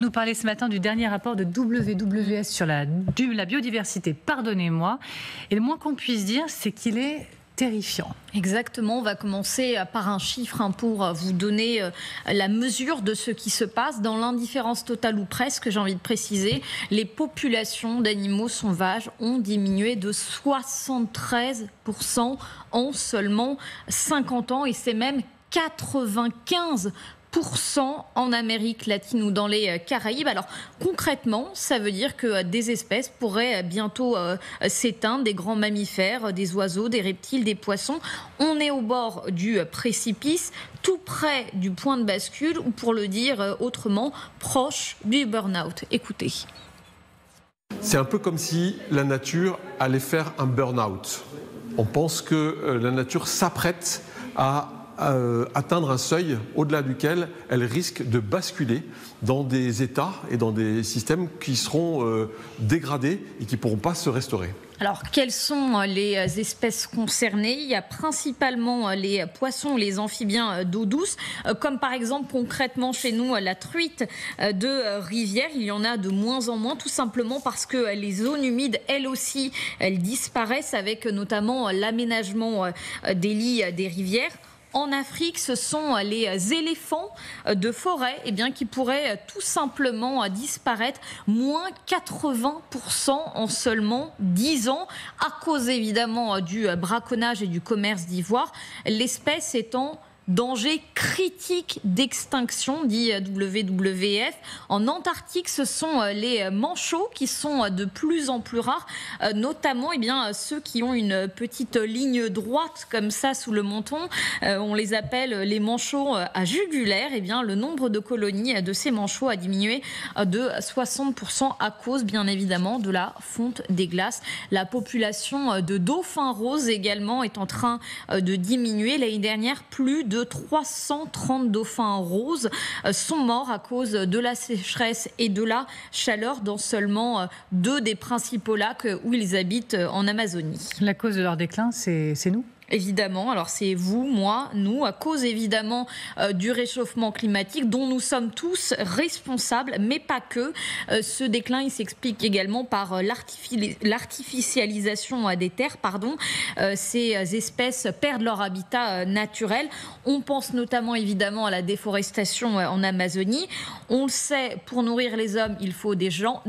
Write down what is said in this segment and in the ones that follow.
Nous parler ce matin du dernier rapport de WWF sur la biodiversité, pardonnez-moi. Et le moins qu'on puisse dire, c'est qu'il est terrifiant. Exactement, on va commencer par un chiffre pour vous donner la mesure de ce qui se passe. Dans l'indifférence totale ou presque, j'ai envie de préciser, les populations d'animaux sauvages ont diminué de 73% en seulement 50 ans et c'est même 95% en Amérique latine ou dans les Caraïbes. Alors concrètement, ça veut dire que des espèces pourraient bientôt s'éteindre, des grands mammifères, des oiseaux, des reptiles, des poissons. On est au bord du précipice, tout près du point de bascule ou pour le dire autrement, proche du burn-out. Écoutez. C'est un peu comme si la nature allait faire un burn-out. On pense que la nature s'apprête à atteindre un seuil au-delà duquel elle risque de basculer dans des états et dans des systèmes qui seront dégradés et qui ne pourront pas se restaurer. Alors, quelles sont les espèces concernées? Il y a principalement les poissons, les amphibiens d'eau douce, comme par exemple concrètement chez nous la truite de rivière. Il y en a de moins en moins, tout simplement parce que les zones humides, elles aussi, elles disparaissent avec notamment l'aménagement des lits des rivières. En Afrique, ce sont les éléphants de forêt qui pourraient tout simplement disparaître, moins 80% en seulement 10 ans, à cause évidemment du braconnage et du commerce d'ivoire, l'espèce étant danger critique d'extinction, dit WWF. En Antarctique, ce sont les manchots qui sont de plus en plus rares, notamment ceux qui ont une petite ligne droite comme ça sous le menton. On les appelle les manchots à jugulaire. Le nombre de colonies de ces manchots a diminué de 60% à cause, bien évidemment, de la fonte des glaces. La population de dauphins roses également est en train de diminuer. L'année dernière, plus de 330 dauphins roses sont morts à cause de la sécheresse et de la chaleur dans seulement 2 des principaux lacs où ils habitent en Amazonie. La cause de leur déclin, c'est nous ? Évidemment, alors c'est vous, moi, nous, à cause évidemment du réchauffement climatique dont nous sommes tous responsables, mais pas que. Ce déclin, il s'explique également par l'artificialisation des terres. Ces espèces perdent leur habitat naturel. On pense notamment évidemment à la déforestation en Amazonie. On le sait, pour nourrir les hommes, il faut des champs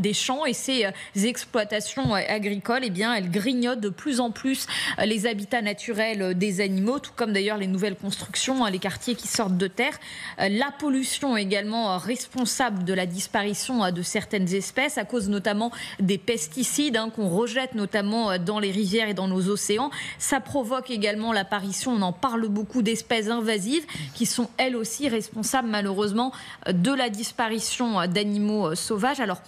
et ces exploitations agricoles, elles grignotent de plus en plus les habitats naturels des animaux, tout comme d'ailleurs les nouvelles constructions, les quartiers qui sortent de terre. La pollution est également responsable de la disparition de certaines espèces à cause notamment des pesticides qu'on rejette notamment dans les rivières et dans nos océans. Ça provoque également l'apparition, on en parle beaucoup, d'espèces invasives qui sont elles aussi responsables malheureusement de la disparition d'animaux sauvages. Alors,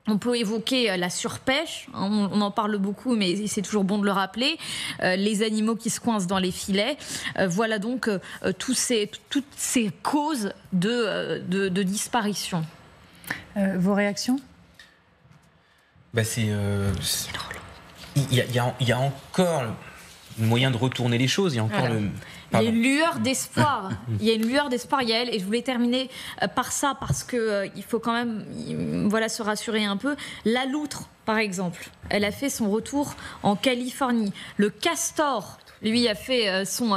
on peut évoquer la surpêche, on en parle beaucoup, mais c'est toujours bon de le rappeler. Les animaux qui se coincent dans les filets. Voilà donc toutes ces causes de disparition. Vos réactions ? Il y a encore moyen de retourner les choses. Il y a encore Il y a une lueur d'espoir. Il y a une lueur d'espoir, Yael. Et je voulais terminer par ça parce que il faut quand même se rassurer un peu. La loutre, par exemple, elle a fait son retour en Californie. Le castor, lui, a fait son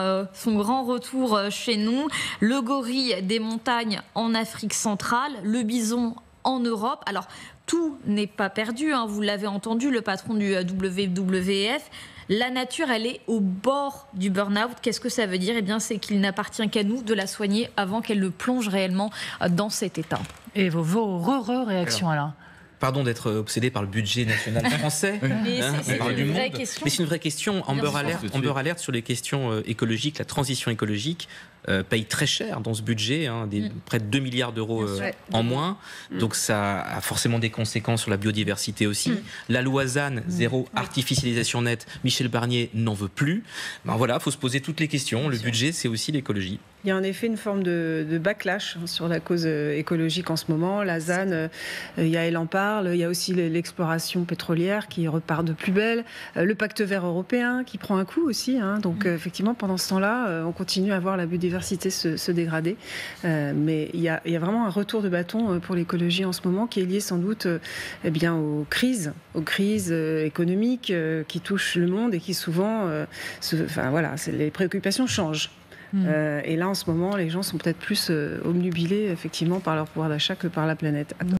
grand retour chez nous. Le gorille des montagnes en Afrique centrale. Le bison en Europe. Alors, tout n'est pas perdu. Vous l'avez entendu, le patron du WWF. La nature, elle est au bord du burn-out. Qu'est-ce que ça veut dire ? C'est qu'il n'appartient qu'à nous de la soigner avant qu'elle ne plonge réellement dans cet état. Et vos réactions alors ? Pardon d'être obsédé par le budget national français. Mais c'est une vraie question. Mais c'est une vraie question. Amber Alert sur les questions écologiques, la transition écologique paye très cher dans ce budget, près de 2 milliards d'euros en moins. Donc ça a forcément des conséquences sur la biodiversité aussi. La loi ZAN, zéro artificialisation nette, Michel Barnier n'en veut plus. Faut se poser toutes les questions. Le budget, c'est aussi l'écologie. Il y a en effet une forme de backlash sur la cause écologique en ce moment. La ZAN, Yael en parle. Il y a aussi l'exploration pétrolière qui repart de plus belle. Le pacte vert européen qui prend un coup aussi. Donc effectivement, pendant ce temps-là, on continue à voir la biodiversité se dégrader. Mais il y a vraiment un retour de bâton pour l'écologie en ce moment qui est lié sans doute aux crises économiques qui touchent le monde et qui souvent, les préoccupations changent. Et là, en ce moment, les gens sont peut-être plus obnubilés, effectivement, par leur pouvoir d'achat que par la planète.